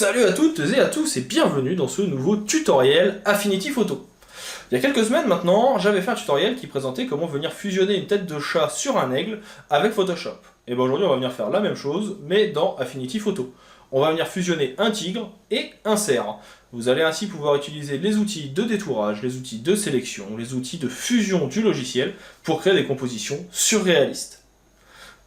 Salut à toutes et à tous et bienvenue dans ce nouveau tutoriel Affinity Photo. Il y a quelques semaines maintenant, j'avais fait un tutoriel qui présentait comment venir fusionner une tête de chat sur un aigle avec Photoshop. Et bien aujourd'hui on va venir faire la même chose mais dans Affinity Photo. On va venir fusionner un tigre et un cerf. Vous allez ainsi pouvoir utiliser les outils de détourage, les outils de sélection, les outils de fusion du logiciel pour créer des compositions surréalistes.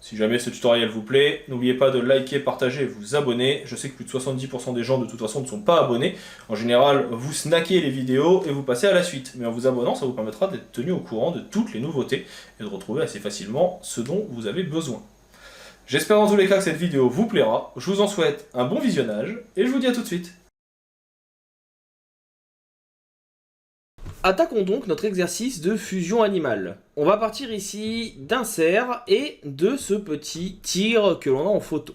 Si jamais ce tutoriel vous plaît, n'oubliez pas de liker, partager et vous abonner. Je sais que plus de 70% des gens de toute façon ne sont pas abonnés. En général, vous snackez les vidéos et vous passez à la suite. Mais en vous abonnant, ça vous permettra d'être tenu au courant de toutes les nouveautés et de retrouver assez facilement ce dont vous avez besoin. J'espère dans tous les cas que cette vidéo vous plaira. Je vous en souhaite un bon visionnage et je vous dis à tout de suite. Attaquons donc notre exercice de fusion animale. On va partir ici d'un cerf et de ce petit tigre que l'on a en photo.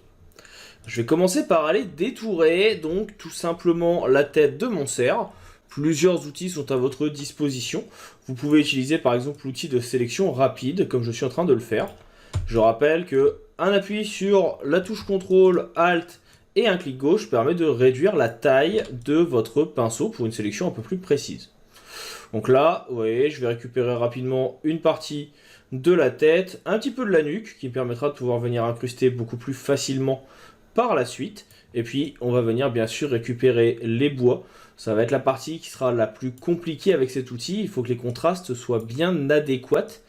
Je vais commencer par aller détourer donc tout simplement la tête de mon cerf. Plusieurs outils sont à votre disposition. Vous pouvez utiliser par exemple l'outil de sélection rapide comme je suis en train de le faire. Je rappelle que un appui sur la touche CTRL, ALT et un clic gauche permet de réduire la taille de votre pinceau pour une sélection un peu plus précise. Donc là, vous voyez, je vais récupérer rapidement une partie de la tête, un petit peu de la nuque, qui me permettra de pouvoir venir incruster beaucoup plus facilement par la suite. Et puis, on va venir bien sûr récupérer les bois. Ça va être la partie qui sera la plus compliquée avec cet outil. Il faut que les contrastes soient bien adéquats.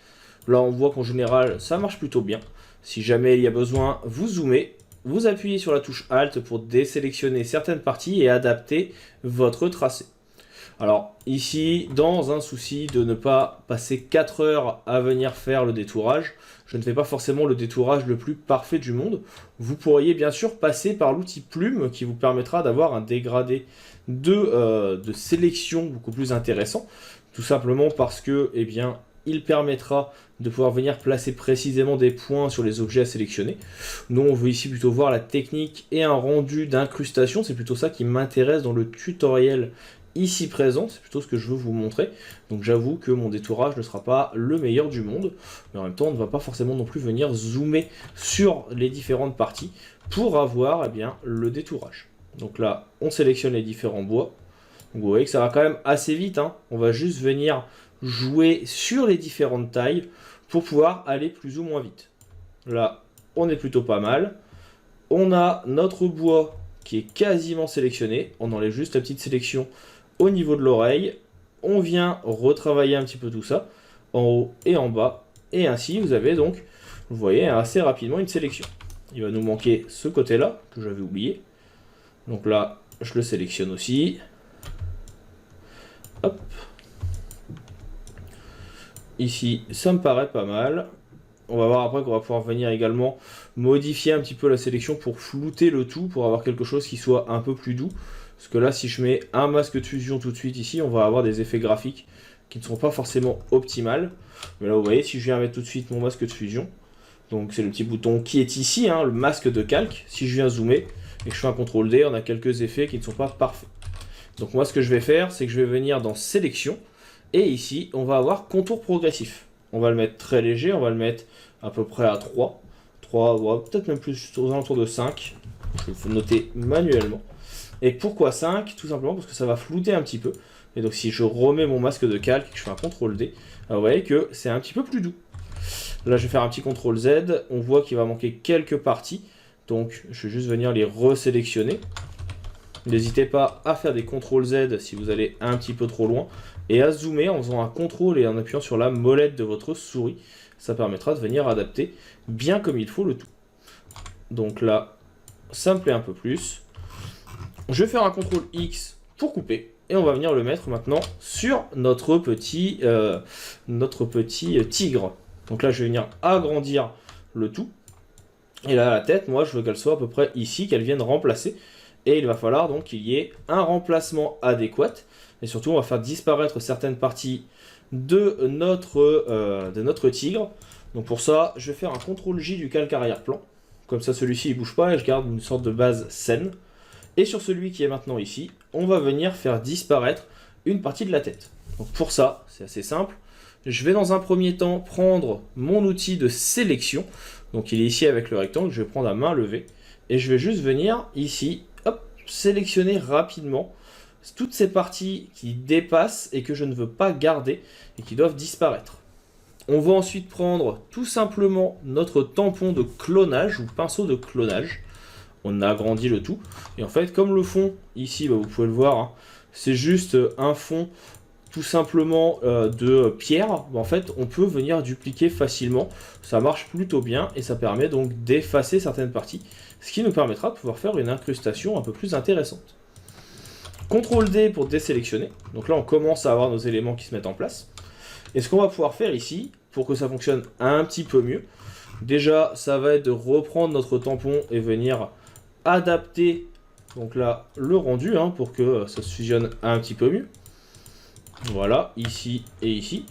Là, on voit qu'en général, ça marche plutôt bien. Si jamais il y a besoin, vous zoomez. Vous appuyez sur la touche Alt pour désélectionner certaines parties et adapter votre tracé. Alors ici, dans un souci de ne pas passer 4 heures à venir faire le détourage, je ne fais pas forcément le détourage le plus parfait du monde. Vous pourriez bien sûr passer par l'outil plume qui vous permettra d'avoir un dégradé de sélection beaucoup plus intéressant. Tout simplement parce que, eh bien, il permettra de pouvoir venir placer précisément des points sur les objets à sélectionner. Nous, on veut ici plutôt voir la technique et un rendu d'incrustation. C'est plutôt ça qui m'intéresse dans le tutoriel ici présent, c'est plutôt ce que je veux vous montrer. Donc j'avoue que mon détourage ne sera pas le meilleur du monde, mais en même temps on ne va pas forcément non plus venir zoomer sur les différentes parties pour avoir le détourage. Donc là on sélectionne les différents bois. Donc vous voyez que ça va quand même assez vite, hein. On va juste venir jouer sur les différentes tailles pour pouvoir aller plus ou moins vite. Là on est plutôt pas mal. On a notre bois qui est quasiment sélectionné, on enlève juste la petite sélection au niveau de l'oreille, on vient retravailler un petit peu tout ça, en haut et en bas, et ainsi vous avez donc, vous voyez, assez rapidement une sélection. Il va nous manquer ce côté-là, que j'avais oublié. Donc là, je le sélectionne aussi. Hop. Ici, ça me paraît pas mal. On va voir après qu'on va pouvoir venir également modifier un petit peu la sélection pour flouter le tout, pour avoir quelque chose qui soit un peu plus doux. Parce que là, si je mets un masque de fusion tout de suite ici, on va avoir des effets graphiques qui ne sont pas forcément optimales. Mais là, vous voyez, si je viens mettre tout de suite mon masque de fusion, donc c'est le petit bouton qui est ici, hein, le masque de calque. Si je viens zoomer et que je fais un CTRL D, on a quelques effets qui ne sont pas parfaits. Donc moi, ce que je vais faire, c'est que je vais venir dans sélection. Et ici, on va avoir contour progressif. On va le mettre très léger, on va le mettre à peu près à 3. 3, ouais, peut-être même plus aux alentours de 5. Il faut noter manuellement. Et pourquoi 5? Tout simplement parce que ça va flouter un petit peu. Et donc si je remets mon masque de calque et que je fais un CTRL D, vous voyez que c'est un petit peu plus doux. Là je vais faire un petit CTRL Z, on voit qu'il va manquer quelques parties. Donc je vais juste venir les resélectionner. N'hésitez pas à faire des CTRL Z si vous allez un petit peu trop loin. Et à zoomer en faisant un CTRL et en appuyant sur la molette de votre souris. Ça permettra de venir adapter bien comme il faut le tout. Donc là, ça me plaît un peu plus. Je vais faire un CTRL X pour couper. Et on va venir le mettre maintenant sur notre petit tigre. Donc là, je vais venir agrandir le tout. Et là, la tête, moi, je veux qu'elle soit à peu près ici, qu'elle vienne remplacer. Et il va falloir donc qu'il y ait un remplacement adéquat. Et surtout, on va faire disparaître certaines parties de notre tigre. Donc pour ça, je vais faire un CTRL J du calque arrière-plan. Comme ça, celui-ci, il ne bouge pas et je garde une sorte de base saine. Et sur celui qui est maintenant ici, on va venir faire disparaître une partie de la tête. Donc pour ça, c'est assez simple. Je vais dans un premier temps prendre mon outil de sélection. Donc il est ici avec le rectangle, je vais prendre à main levée. Et je vais juste venir ici, hop, sélectionner rapidement toutes ces parties qui dépassent et que je ne veux pas garder et qui doivent disparaître. On va ensuite prendre tout simplement notre tampon de clonage ou pinceau de clonage. On agrandit le tout. Et en fait, comme le fond, ici, vous pouvez le voir, hein, c'est juste un fond tout simplement de pierre. En fait, on peut venir dupliquer facilement. Ça marche plutôt bien et ça permet donc d'effacer certaines parties. Ce qui nous permettra de pouvoir faire une incrustation un peu plus intéressante. CTRL D pour désélectionner. Donc là, on commence à avoir nos éléments qui se mettent en place. Et ce qu'on va pouvoir faire ici, pour que ça fonctionne un petit peu mieux, déjà, ça va être de reprendre notre tampon et venir adapter donc là, le rendu pour que ça se fusionne un petit peu mieux. Voilà, ici et ici.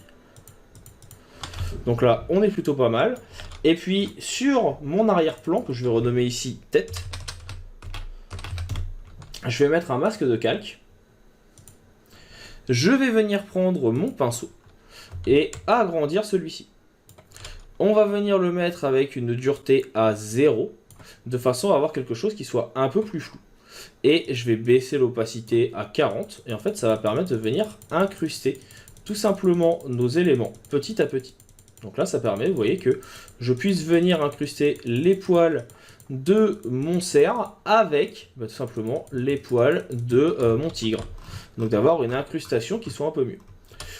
Donc là, on est plutôt pas mal. Et puis, sur mon arrière-plan, que je vais renommer ici tête, je vais mettre un masque de calque. Je vais venir prendre mon pinceau et agrandir celui-ci. On va venir le mettre avec une dureté à 0, de façon à avoir quelque chose qui soit un peu plus flou. Et je vais baisser l'opacité à 40, et en fait ça va permettre de venir incruster tout simplement nos éléments petit à petit. Donc là ça permet, vous voyez, que je puisse venir incruster les poils de mon cerf avec tout simplement les poils de mon tigre. Donc d'avoir une incrustation qui soit un peu mieux.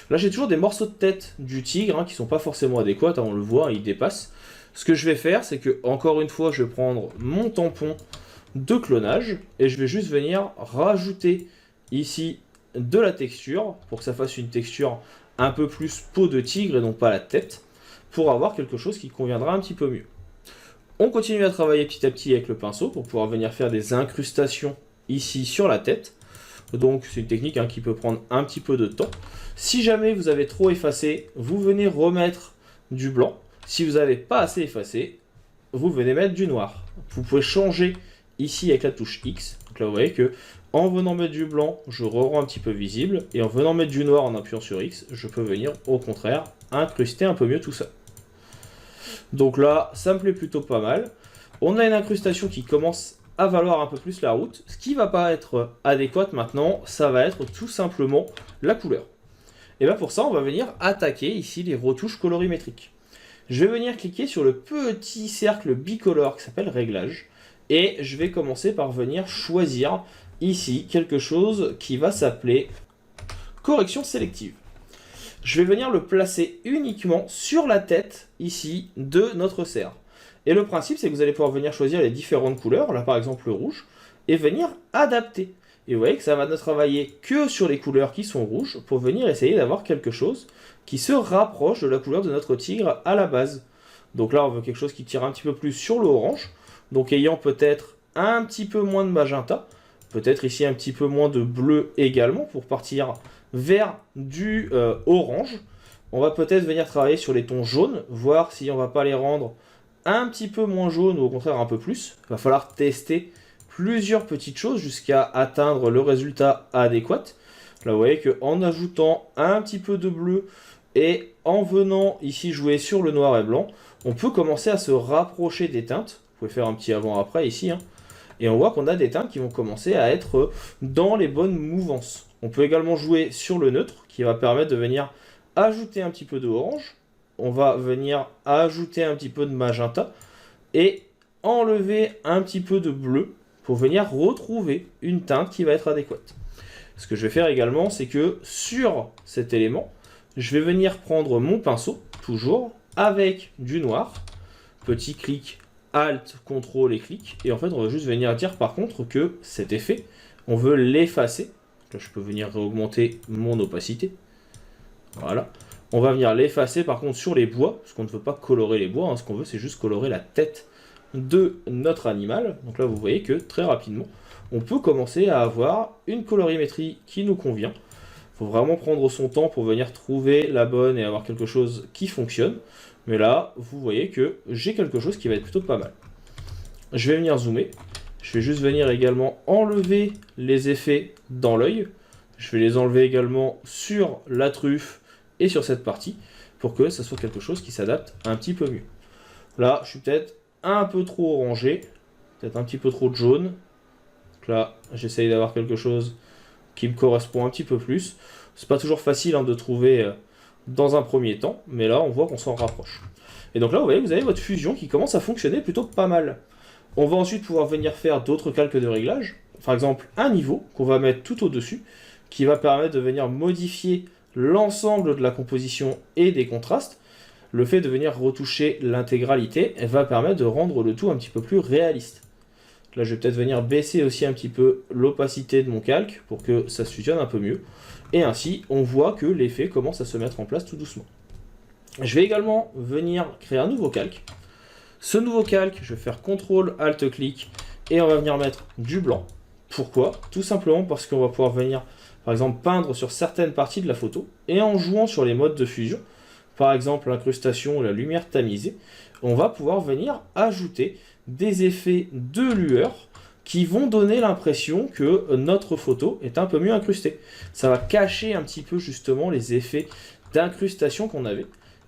Là j'ai toujours des morceaux de tête du tigre qui ne sont pas forcément adéquats, on le voit, ils dépassent. Ce que je vais faire, c'est que, encore une fois, je vais prendre mon tampon de clonage et je vais juste venir rajouter ici de la texture pour que ça fasse une texture un peu plus peau de tigre et non pas la tête, pour avoir quelque chose qui conviendra un petit peu mieux. On continue à travailler petit à petit avec le pinceau pour pouvoir venir faire des incrustations ici sur la tête. Donc c'est une technique qui peut prendre un petit peu de temps. Si jamais vous avez trop effacé, vous venez remettre du blanc. Si vous n'avez pas assez effacé, vous venez mettre du noir. Vous pouvez changer ici avec la touche X. Donc là vous voyez que en venant mettre du blanc, je rends un petit peu visible. Et en venant mettre du noir en appuyant sur X, je peux venir au contraire incruster un peu mieux tout ça. Donc là, ça me plaît plutôt pas mal. On a une incrustation qui commence à valoir un peu plus la route. Ce qui ne va pas être adéquat maintenant, ça va être tout simplement la couleur. Et bien pour ça, on va venir attaquer ici les retouches colorimétriques. Je vais venir cliquer sur le petit cercle bicolore qui s'appelle Réglages. Et je vais commencer par venir choisir ici quelque chose qui va s'appeler Correction sélective. Je vais venir le placer uniquement sur la tête ici de notre cerf. Et le principe, c'est que vous allez pouvoir venir choisir les différentes couleurs, là par exemple le rouge, et venir adapter. Et vous voyez que ça va ne travailler que sur les couleurs qui sont rouges pour venir essayer d'avoir quelque chose qui se rapproche de la couleur de notre tigre à la base. Donc là, on veut quelque chose qui tire un petit peu plus sur l'orange, donc ayant peut-être un petit peu moins de magenta, peut-être ici un petit peu moins de bleu également pour partir vers du orange. On va peut-être venir travailler sur les tons jaunes, voir si on ne va pas les rendre un petit peu moins jaunes ou au contraire un peu plus. Il va falloir tester plusieurs petites choses jusqu'à atteindre le résultat adéquat. Là vous voyez qu'en ajoutant un petit peu de bleu et en venant ici jouer sur le noir et blanc, on peut commencer à se rapprocher des teintes. Vous pouvez faire un petit avant-après ici. Et on voit qu'on a des teintes qui vont commencer à être dans les bonnes mouvances. On peut également jouer sur le neutre qui va permettre de venir ajouter un petit peu de orange. On va venir ajouter un petit peu de magenta et enlever un petit peu de bleu pour venir retrouver une teinte qui va être adéquate. Ce que je vais faire également, c'est que sur cet élément, je vais venir prendre mon pinceau, toujours, avec du noir. Petit clic, Alt, CTRL et clic. Et en fait, on va juste venir dire par contre que cet effet, on veut l'effacer. Là, je peux venir réaugmenter mon opacité. Voilà. On va venir l'effacer par contre sur les bois, parce qu'on ne veut pas colorer les bois. Ce qu'on veut, c'est juste colorer la tête de notre animal. Donc là, vous voyez que très rapidement, on peut commencer à avoir une colorimétrie qui nous convient. Il faut vraiment prendre son temps pour venir trouver la bonne et avoir quelque chose qui fonctionne. Mais là, vous voyez que j'ai quelque chose qui va être plutôt pas mal. Je vais venir zoomer. Je vais juste venir également enlever les effets dans l'œil. Je vais les enlever également sur la truffe et sur cette partie pour que ça soit quelque chose qui s'adapte un petit peu mieux. Là, je suis peut-être un peu trop orangé, peut-être un petit peu trop de jaune. Donc là, j'essaye d'avoir quelque chose qui me correspond un petit peu plus. C'est pas toujours facile de trouver dans un premier temps, mais là, on voit qu'on s'en rapproche. Et donc là, vous voyez, vous avez votre fusion qui commence à fonctionner plutôt pas mal. On va ensuite pouvoir venir faire d'autres calques de réglage. Par exemple, un niveau qu'on va mettre tout au-dessus, qui va permettre de venir modifier l'ensemble de la composition et des contrastes. Le fait de venir retoucher l'intégralité va permettre de rendre le tout un petit peu plus réaliste. Là, je vais peut-être venir baisser aussi un petit peu l'opacité de mon calque pour que ça se fusionne un peu mieux. Et ainsi, on voit que l'effet commence à se mettre en place tout doucement. Je vais également venir créer un nouveau calque. Ce nouveau calque, je vais faire CTRL, ALT, clic, et on va venir mettre du blanc. Pourquoi? Tout simplement parce qu'on va pouvoir venir, par exemple, peindre sur certaines parties de la photo, et en jouant sur les modes de fusion, par exemple l'incrustation ou la lumière tamisée, on va pouvoir venir ajouter des effets de lueur qui vont donner l'impression que notre photo est un peu mieux incrustée. Ça va cacher un petit peu justement les effets d'incrustation qu'on avait.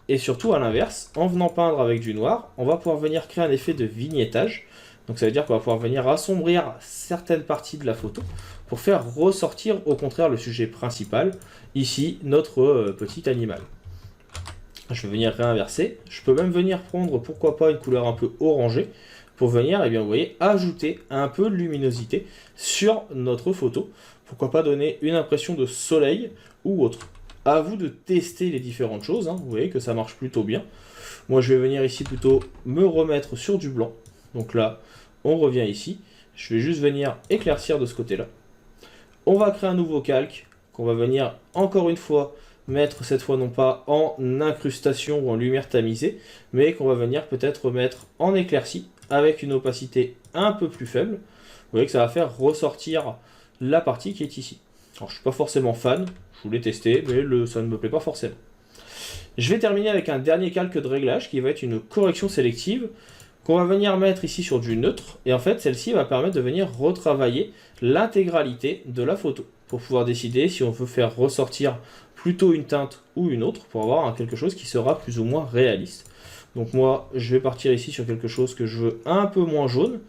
Et surtout à l'inverse, en venant peindre avec du noir, on va pouvoir venir créer un effet de vignettage. Donc ça veut dire qu'on va pouvoir venir assombrir certaines parties de la photo pour faire ressortir au contraire le sujet principal, ici notre petit animal. Je vais venir réinverser. Je peux même venir prendre, pourquoi pas, une couleur un peu orangée pour venir, eh bien, vous voyez, ajouter un peu de luminosité sur notre photo. Pourquoi pas donner une impression de soleil ou autre. À vous de tester les différentes choses. Vous voyez que ça marche plutôt bien. Moi, je vais venir ici plutôt me remettre sur du blanc. Donc là, on revient ici. Je vais juste venir éclaircir de ce côté-là. On va créer un nouveau calque qu'on va venir encore une fois mettre cette fois non pas en incrustation ou en lumière tamisée, mais qu'on va venir peut-être mettre en éclaircie avec une opacité un peu plus faible. Vous voyez que ça va faire ressortir la partie qui est ici. Alors je ne suis pas forcément fan, je voulais tester, mais ça ne me plaît pas forcément. Je vais terminer avec un dernier calque de réglage qui va être une correction sélective qu'on va venir mettre ici sur du neutre, et en fait celle-ci va permettre de venir retravailler l'intégralité de la photo pour pouvoir décider si on veut faire ressortir plutôt une teinte ou une autre pour avoir quelque chose qui sera plus ou moins réaliste. Donc moi je vais partir ici sur quelque chose que je veux un peu moins jaune,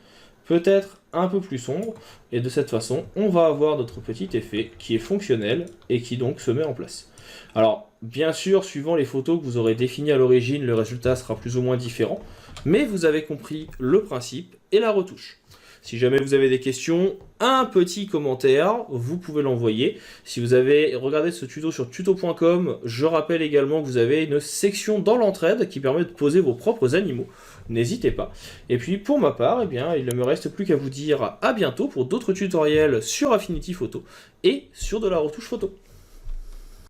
peut-être un peu plus sombre, et de cette façon on va avoir notre petit effet qui est fonctionnel et qui donc se met en place. Alors bien sûr, suivant les photos que vous aurez définies à l'origine, le résultat sera plus ou moins différent, mais vous avez compris le principe et la retouche. Si jamais vous avez des questions, un petit commentaire, vous pouvez l'envoyer. Si vous avez regardé ce tuto sur tuto.com, je rappelle également que vous avez une section dans l'entraide qui permet de poser vos propres animaux. N'hésitez pas. Et puis pour ma part, eh bien, il ne me reste plus qu'à vous dire à bientôt pour d'autres tutoriels sur Affinity Photo et sur de la retouche photo.